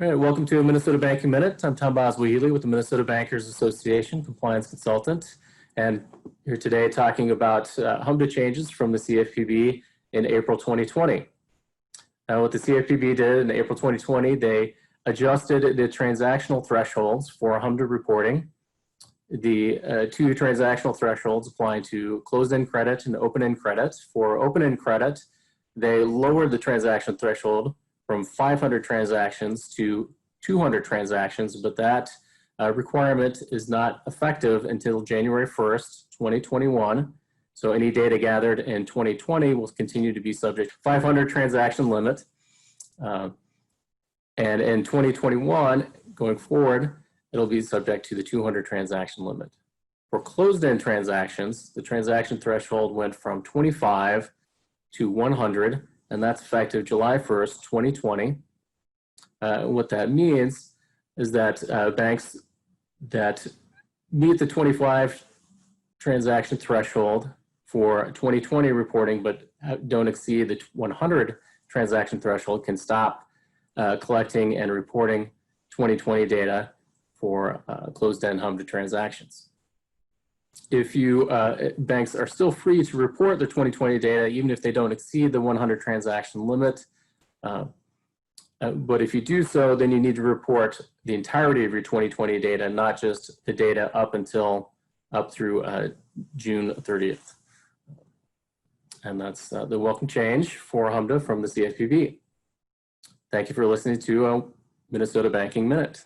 All right, welcome to Minnesota Banking Minute. I'm Tom Boswell-Healy with the Minnesota Bankers Association, compliance consultant, and here today talking about HMDA changes from the CFPB in April 2020. What the CFPB did in April 2020, they adjusted the transactional thresholds for HMDA reporting. The two transactional thresholds applying to closed-end credit and open-end credit. For open-end credit, they lowered the transaction threshold from 500 transactions to 200 transactions, but that requirement is not effective until January 1st, 2021. So any data gathered in 2020 will continue to be subject to 500 transaction limit. And in 2021, going forward, it'll be subject to the 200 transaction limit. For closed-end transactions, the transaction threshold went from 25 to 100, and that's effective July 1st, 2020. What that means is that banks that meet the 25 transaction threshold for 2020 reporting but don't exceed the 100 transaction threshold can stop collecting and reporting 2020 data for closed-end HMDA transactions. If you banks are still free to report their 2020 data, even if they don't exceed the 100 transaction limit. But if you do so, then you need to report the entirety of your 2020 data, not just the data up through June 30th. And that's the welcome change for HMDA from the CFPB. Thank you for listening to Minnesota Banking Minute.